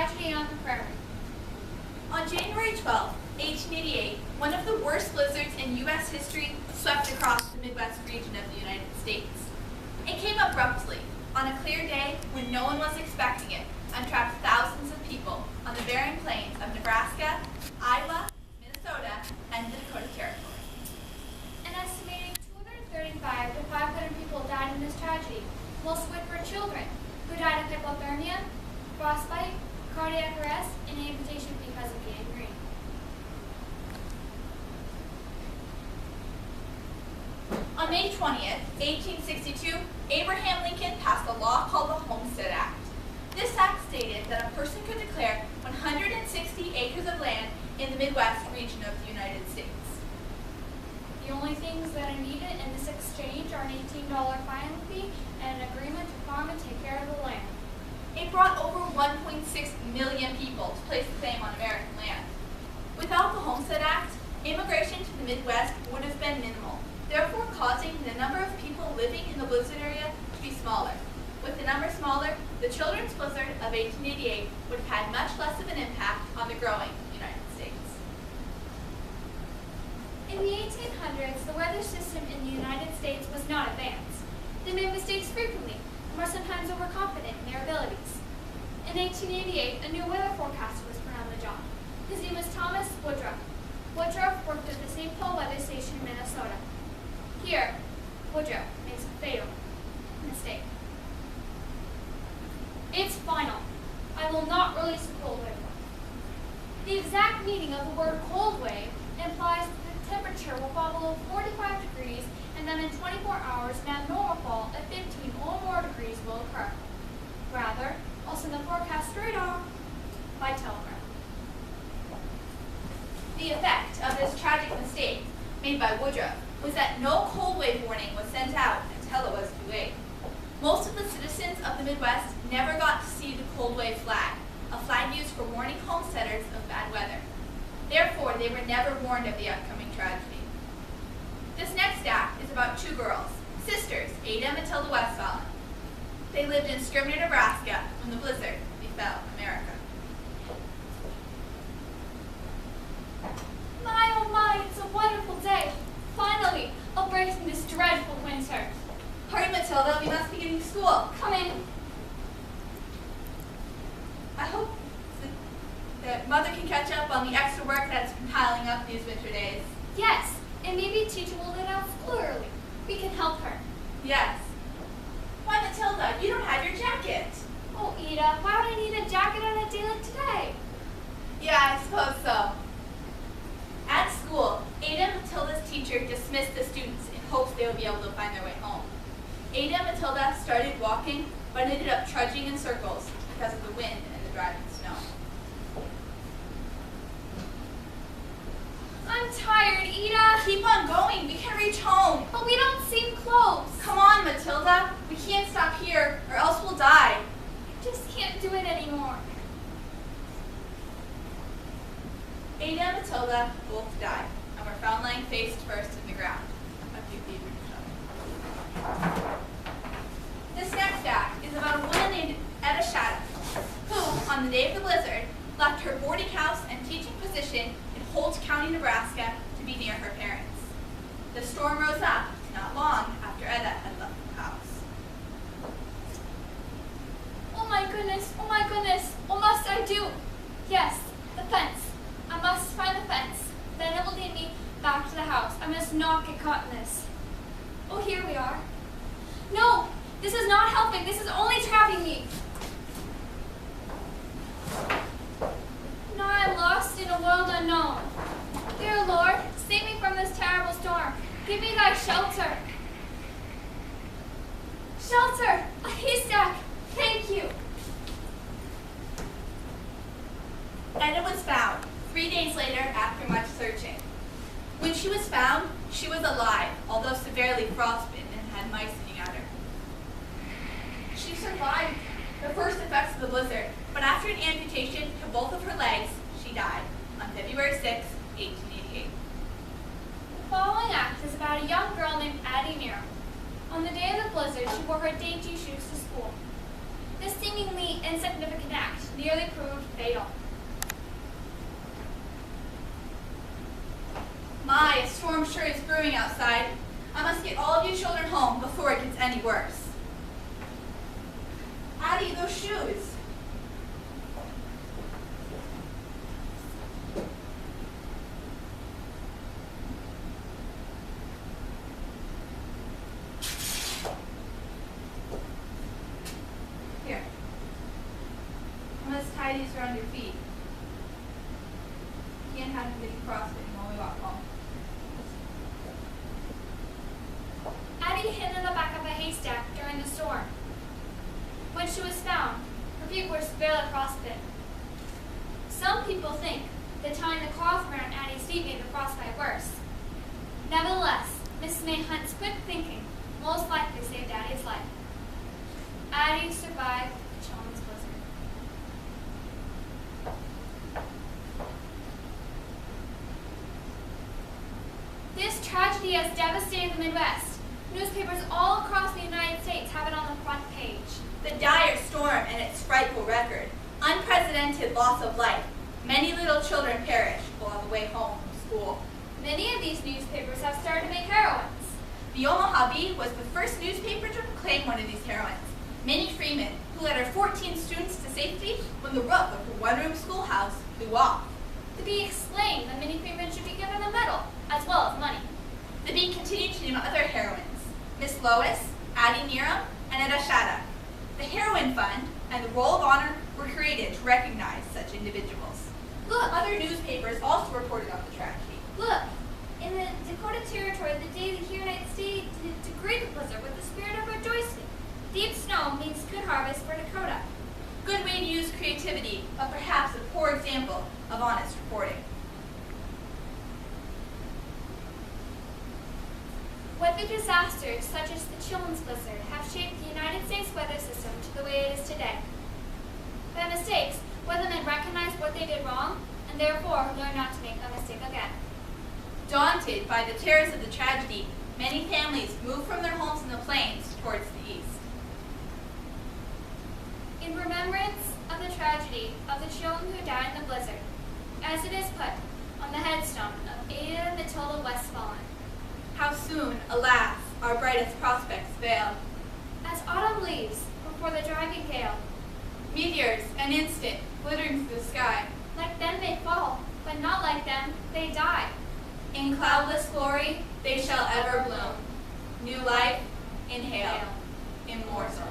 tragedy on the prairie. On January 12, 1888, one of the worst blizzards in U.S. history swept across the Midwest region of the United States. It came abruptly, on a clear day when no one was expecting it, and trapped thousands of people on the barren plains of Nebraska, Iowa, Minnesota, and the Dakota Territory. An estimated 235 to 500 people died in this tragedy, most of which were children, who died of hypothermia, frostbite, cardiac arrest, and amputation because of gangrene. On May 20th, 1862, Abraham Lincoln passed a law called the Homestead Act. This act stated that a person could declare 160 acres of land in the Midwest region of the United States. The only things that are needed in this exchange are an $18 filing fee and an agreement to farm and take care of the land. It brought over 1.6 million people to place the claim on American land. Without the Homestead Act, immigration to the Midwest would have been minimal, therefore causing the number of people living in the blizzard area to be smaller. With the number smaller, the children's blizzard of 1888 would have had much less of an impact on the growing United States. In the 1800s, the weather system in the United States was not advanced. They made mistakes frequently and were sometimes overconfident in their abilities. In 1888, a new weather forecaster was put on the job. His name was Thomas Woodruff. Woodruff worked at the St. Paul weather station in Minnesota. Here, Woodruff makes a fatal mistake. It's final. I will not release a cold wave. The exact meaning of the word cold wave implies that the temperature will fall below 45 degrees and then in 24 hours an abnormal fall at 15 or more degrees will occur. Rather, I'll send the forecast straight off by telegraph. The effect of this tragic mistake made by Woodruff was that no cold wave warning was sent out until it was too late. Most of the citizens of the Midwest never got to see the cold wave flag, a flag used for warning homesteaders of bad weather. Therefore, they were never warned of the upcoming tragedy. This next act is about two girls, sisters, Ada and Matilda Westphalen. They lived in Scribner, Nebraska when the blizzard befell America. My oh my, it's a wonderful day. Finally, a break from this dreadful winter. Hurry, Matilda, we must be getting to school. Come in. I hope that Mother can catch up on the extra work that's been piling up these winter days. Yes, and maybe teacher will let out school early. We can help her. Yes. Why, Matilda, you don't have your jacket. Oh, Ida, why would I need a jacket on a day like today? Yeah, I suppose so. At school, Ada and Matilda's teacher dismissed the students in hopes they would be able to find their way home. Ada and Matilda started walking, but ended up trudging in circles because of the wind and the driving snow. I'm tired, Ida. Keep on going, we can reach home. But we don't seem close. Come on, Matilda, we can't stop here or else we'll die. I just can't do it anymore. Ada and Matilda both died and were found lying face first in the ground. This next act is about a woman named Etta Shattuck, who, on the day of the blizzard, left her boarding house and teaching position in Holt County, Nebraska, to be near her parents. The storm rose up not long after Etta had left the house. Oh my goodness, what must I do? Yes, the fence. I must find the fence. Then it will lead me back to the house. I must not get caught in this. Oh, here we are. No, this is not helping. This is only trapping me. Now I'm lost in a world unknown. Dear Lord, save me from this terrible storm. Give me thy shelter. Shelter! A haystack! Thank you! Etta was found 3 days later after much searching. When she was found, she was alive, although severely frostbitten and had mice eating at her. She survived the first effects of the blizzard, but after an amputation to both of her legs, she died on February 6, 1888. The following act is about a young girl named Addie Nero. On the day of the blizzard, she wore her dainty shoes to school. This seemingly insignificant act nearly proved fatal. My, a storm sure is brewing outside. I must get all of you children home before it gets any worse. Addie, those shoes. Here. I must tie these around your feet. You can't have them getting frostbitten while we walk home. Addie hid in the back of a haystack during the storm. When she was found, her feet were severely frostbitten. Some people think that tying the cloth around Addie's feet made the frostbite worse. Nevertheless, Mrs. May Hunt's quick thinking most likely saved Addie's life. Addie survived the Chelmsford blizzard. This tragedy has devastated the Midwest. Newspapers all across the United States have it on the front page. The dire storm and its frightful record, unprecedented loss of life. Many little children perished while on the way home from school. Many of these newspapers have started to make heroines. The Omaha Bee was the first newspaper to proclaim one of these heroines, Minnie Freeman, who led her 14 students to safety when the roof of her one-room schoolhouse blew off. The Bee explained that Minnie Freeman should be given a medal, as well as money. The Bee continued to name other heroines, Miss Lois, Addie Needham, and Etta Shattuck. The Heroine Fund and the Roll of Honor were created to recognize such individuals. Look, Other newspapers also reported on the tragedy. look! In the Dakota Territory, the day the United States degraded the blizzard with the spirit of rejoicing. Deep snow means good harvest for Dakota. Good way to use creativity, but perhaps a poor example of honest reporting. Weather disasters such as the Chelmsford blizzard have shaped the United States weather system to the way it is today. By mistakes, weathermen recognize what they did wrong and therefore learn not to make a mistake again. Daunted by the terrors of the tragedy, many families moved from their homes in the plains towards the east. In remembrance of the tragedy of the children who died in the blizzard, as it is put on the headstone of Ada Matilda Westfallen, How soon, alas, our brightest prospects fail. as autumn leaves before the driving gale, Meteors, an instant, glittering through the sky. like them they fall, but not like them they die. In cloudless glory, they shall ever bloom. New life, inhale, immortal.